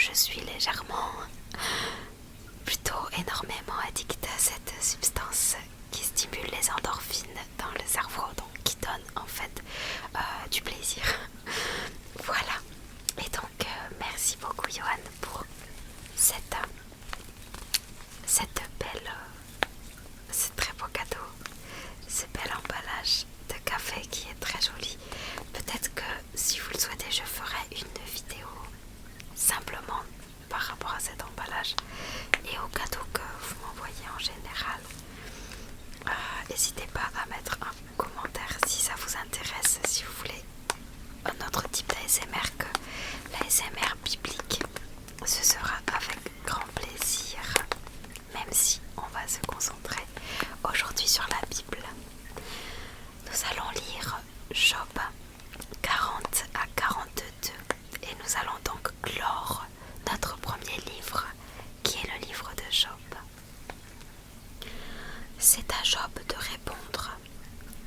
je suis légèrement, plutôt énormément addict à cette substance qui stimule les endorphines dans le cerveau, donc qui donne en fait du plaisir. Voilà. Et donc merci beaucoup Johan pour cette belle, ce très beau cadeau, ce bel emballage de café qui est très joli. Peut-être que si vous le souhaitez, je ferai une vidéo simplement par rapport à cet emballage et aux cadeaux que vous m'envoyez en général. N'hésitez pas à mettre un commentaire si ça vous intéresse, si vous voulez un autre type d'ASMR que l'ASMR biblique. Ce sera avec grand plaisir, même si on va se concentrer aujourd'hui sur la Bible. Nous allons lire Job 40 à 42 et nous allons donc clore notre premier livre qui est le livre de Job. C'est à Job de répondre.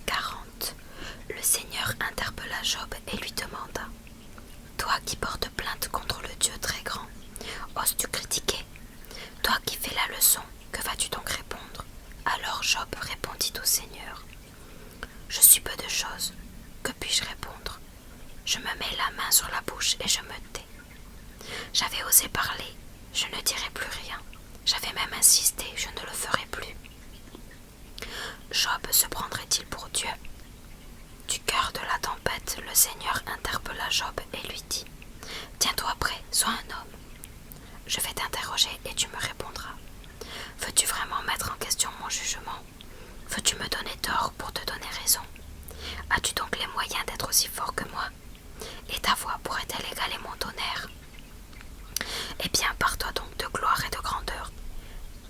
40. Le Seigneur interpella Job et lui demanda: Toi qui portes plainte contre le Dieu très grand, oses-tu critiquer? Toi qui fais la leçon, que vas-tu donc répondre? Alors Job répondit au Seigneur: Je suis peu de choses, que puis-je répondre? Je me mets la main sur la bouche et je me tais. J'avais osé parler, je ne dirai plus rien. J'avais même insisté, je ne le ferai plus. Job se prendrait-il pour Dieu? Du cœur de la tempête, le Seigneur interpella Job et lui dit: Tiens-toi prêt, sois un homme. Je vais t'interroger et tu me répondras. Veux-tu vraiment mettre en question mon jugement? Veux-tu me donner tort pour te donner raison? As-tu donc les moyens d'être aussi fort que moi? Et ta voix pourrait-elle égaler mon tonnerre? Eh bien, pars-toi donc de gloire et de grandeur.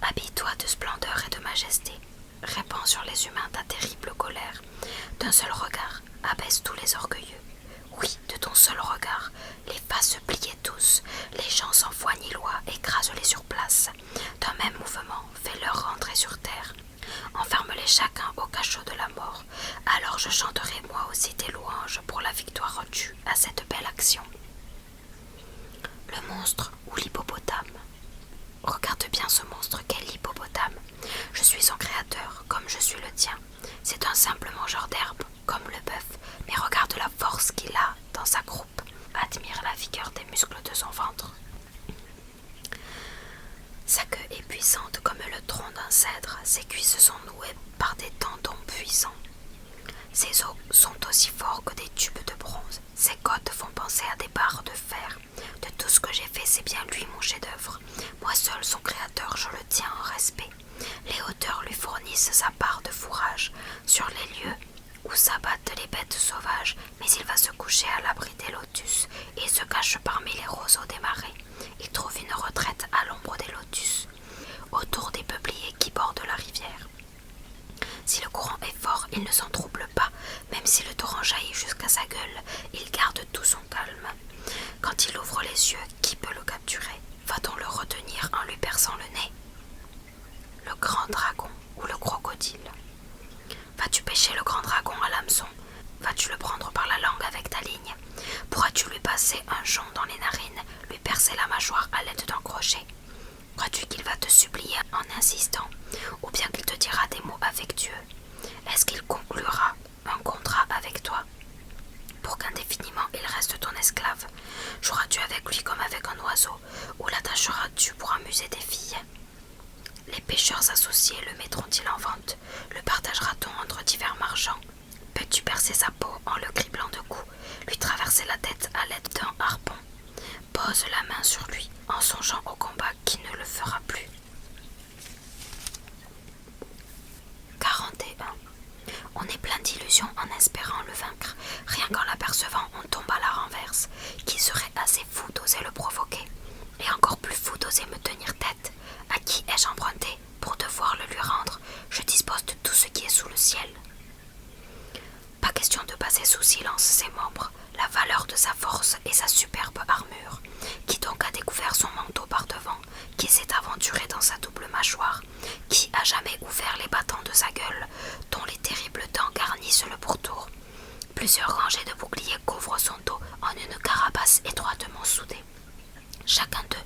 Habille-toi de splendeur et de majesté. Répands sur les humains ta terrible colère. D'un seul regard, abaisse tous les orgueilleux. Oui, de ton seul regard, les faces se pliaient tous, les gens sans foi ni loi, écrase-les sur place. D'un même mouvement, fais-leur rentrer sur terre. Enferme-les chacun au cachot de la mort. Alors je chanterai moi aussi tes louanges pour la victoire due à cette belle action. Le monstre ou l'hippopotame? Regarde bien ce monstre qu'est l'hippopotame. Je suis son créateur, comme je suis le tien. C'est un simple mangeur d'herbe, comme le bœuf, mais regarde la force qu'il a dans sa croupe. Admire la vigueur des muscles de son ventre. Sa queue est puissante comme le tronc d'un cèdre, ses cuisses sont nouées par des tendons puissants. Ses os sont aussi forts que des tubes de bronze, ses côtes font penser à des barres de fer. De tout ce que j'ai fait, c'est bien lui mon chef-d'œuvre. Moi seul, son créateur, je le tiens en respect. Les hauteurs lui fournissent sa part de fourrage sur les lieux où s'abattent les bêtes sauvages, mais il va se coucher à l'abri des lotus et se cache parmi les roseaux des marais. Il trouve une retraite à l'ombre des lotus, autour des peupliers qui bordent la rivière. Si le courant est fort, il ne s'en trouble pas, même si le torrent jaillit jusqu'à sa gueule, il garde tout son calme. Quand il ouvre les yeux, qui peut le capturer? Va-t-on le retenir en lui perçant le nez? Le grand dragon ou le crocodile? Vas-tu pêcher le grand dragon à l'hameçon? Vas-tu le prendre par la langue avec ta ligne? Pourras-tu lui passer un jonc dans les narines, lui percer la mâchoire à l'aide d'un crochet? Crois-tu qu'il va te supplier en insistant, ou bien qu'il te dira des mots affectueux? Est-ce qu'il conclura un contrat avec toi, pour qu'indéfiniment il reste ton esclave? Joueras-tu avec lui comme avec un oiseau, ou l'attacheras-tu pour amuser tes filles? Les pêcheurs associés le mettront-ils en vente? Le partagera-t-on entre divers marchands? Peux-tu percer sa peau en le criblant de coups, lui traverser la tête à l'aide d'un harpon? Pose la main sur lui en songeant au combat qui ne le fera plus. 41. On est plein d'illusions en espérant le vaincre. Rien qu'en l'apercevant, on tombe à la renverse. Qui serait assez fou d'oser le provoquer? Et encore plus fou d'oser me tenir tête. À qui ai-je emprunté pour devoir le lui rendre? Je dispose de tout ce qui est sous le ciel. Pas question de passer sous silence ses membres, la valeur de sa force et sa superbe armure. Qui donc a découvert son manteau par devant? Qui s'est aventuré dans sa double mâchoire? Qui a jamais ouvert les battants de sa gueule, dont les terribles dents garnissent le pourtour? Plusieurs rangées de boucliers couvrent son dos en une carapace étroitement soudée. Chacun d'eux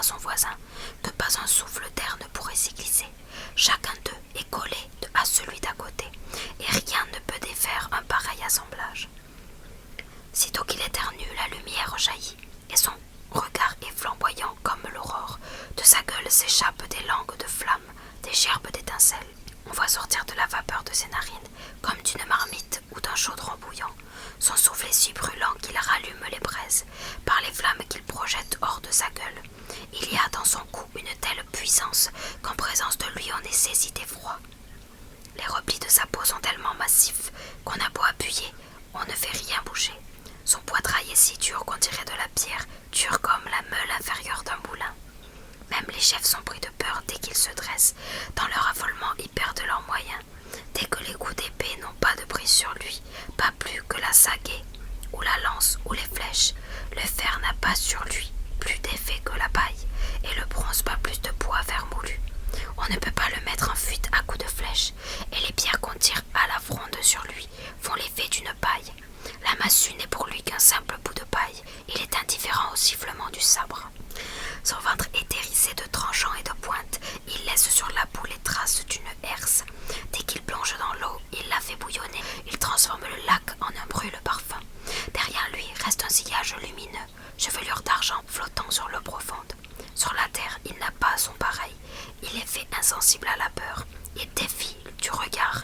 son voisin, que pas un souffle d'air ne pourrait s'y glisser. Chacun d'eux est collé à celui d'à côté, et rien ne peut défaire un pareil assemblage. Sitôt qu'il éternue, la lumière jaillit, et son regard est flamboyant comme l'aurore. De sa gueule s'échappent des langues de flammes, des gerbes d'étincelles. On voit sortir de la vapeur de ses narines, comme d'une marmite ou d'un chaudron bouillant. Son souffle est si brûlant qu'il rallume les braises, par les flammes qu'il projette hors de sa gueule. Il y a dans son cou une telle puissance qu'en présence de lui on est saisi d'effroi. Les replis de sa peau sont tellement massifs qu'on a beau appuyer, on ne fait rien bouger. Son poitrail est si dur qu'on dirait de la pierre, dur comme la meule inférieure d'un moulin. Même les chefs sont pris de peur dès qu'ils se dressent. Dans leur affolement, ils perdent leurs moyens. Dès que les coups d'épée n'ont pas de prise sur lui, pas plus que la sagaie, ou la lance, ou les flèches, le fer n'a pas sur lui plus d'effet que la paille, et le bronze pas plus de poids vermoulu. On ne peut pas le mettre en fuite à coups de flèche, et les pierres qu'on tire à la fronde sur lui font l'effet d'une paille. La massue n'est pour lui qu'un simple bout de paille, il est indifférent au sifflement du sabre. Son ventre est hérissé de tranchants et de pointes, il laisse sur la boue les traces d'une herse. Dès qu'il plonge dans l'eau, il la fait bouillonner, il transforme le lac en un brûle parfum. Derrière lui reste un sillage lumineux, chevelure d'argent flottant sur l'eau profonde. Sur la terre, il n'a pas son pareil, il est fait insensible à la peur, il défie du regard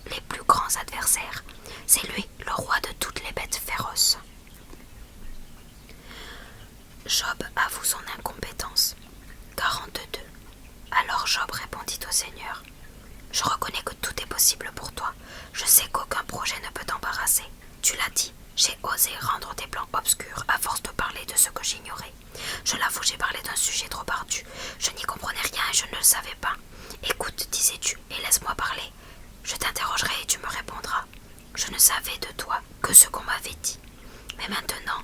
les plus grands adversaires. C'est lui, le roi de toutes les bêtes féroces. Job avoue son incompétence. 42. Alors Job répondit au Seigneur: Je reconnais que tout est possible pour toi. Je sais qu'aucun projet ne peut t'embarrasser. Tu l'as dit, j'ai osé rendre tes plans obscurs à force de parler de ce que j'ignorais. Je l'avoue, j'ai parlé d'un sujet trop ardu. Je n'y comprenais rien et je ne le savais pas. Écoute, disais-tu, et laisse-moi parler. Je t'interrogerai et tu me répondras. Je ne savais de toi que ce qu'on m'avait dit. Mais maintenant,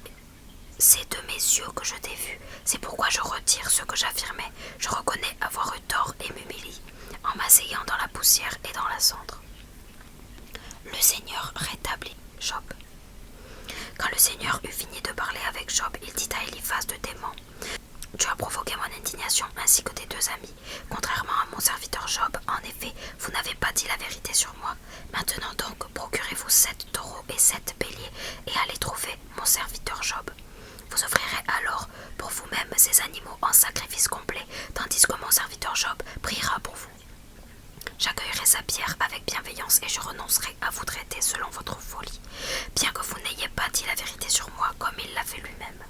c'est de mes yeux que je t'ai vu. C'est pourquoi je retire ce que j'affirmais. Je reconnais avoir eu tort et m'humilie, en m'asseyant dans la poussière et dans la cendre. Le Seigneur rétablit Job. Quand le Seigneur eut fini de parler avec Job, il dit à Eliphaz de Théman: Tu as provoqué mon indignation ainsi que tes deux amis. Contrairement à mon serviteur Job, en effet, vous n'avez pas dit la vérité sur moi. Maintenant donc, procurez-vous 7 taureaux et 7 béliers et allez trouver mon serviteur Job. Vous offrirez alors pour vous-même ces animaux en sacrifice complet, tandis que mon serviteur Job priera pour vous. J'accueillerai sa pierre avec bienveillance et je renoncerai à vous traiter selon votre folie, bien que vous n'ayez pas dit la vérité sur moi comme il l'a fait lui-même.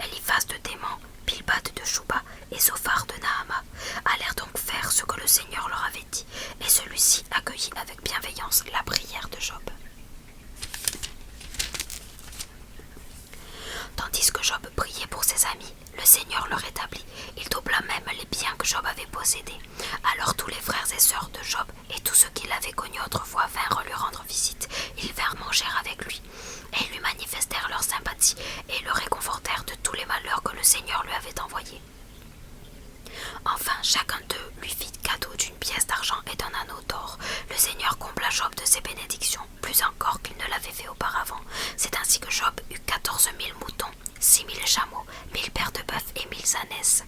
Eliphaz de Théman, Pilbad de Chouba et Zophar de Nahama allèrent donc faire ce que le Seigneur leur avait dit, et celui-ci accueillit avec bienveillance la prière de Job. Tandis que Job priait pour ses amis, le Seigneur le rétablit. Il doubla même les biens que Job avait possédés. Alors tous les frères et sœurs de Job et tous ceux qui l'avaient connu autrefois vinrent lui rendre visite. Ils vinrent manger avec lui et lui manifestèrent leur sympathie et le réconfortèrent de tous les malheurs que le Seigneur lui avait envoyés. Enfin, chacun d'eux lui fit cadeau d'une pièce d'argent et d'un anneau d'or. Le Seigneur combla Job de ses bénédictions, plus encore qu'il ne l'avait fait auparavant. C'est ainsi que Job eut 14 000 moutons, 6 000 chameaux, 1000 paires de bœufs et 1000 ânesses.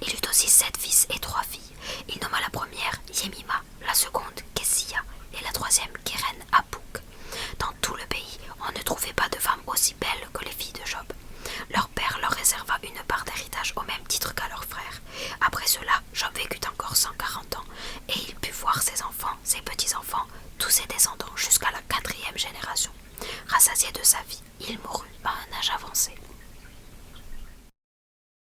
Il eut aussi 7 fils et 3 filles. Il nomma la première Yemima, la seconde Kessia et la troisième Kéren Apouk. Dans tout le pays, on ne trouvait pas de femmes aussi belles que les filles de Job. Leur père leur réserva une part d'héritage au même titre qu'à leurs frères. Après cela, Job vécut encore 140 ans, et il put voir ses enfants, ses petits-enfants, tous ses descendants jusqu'à la 4e génération. Rassasié de sa vie, il mourut à un âge avancé.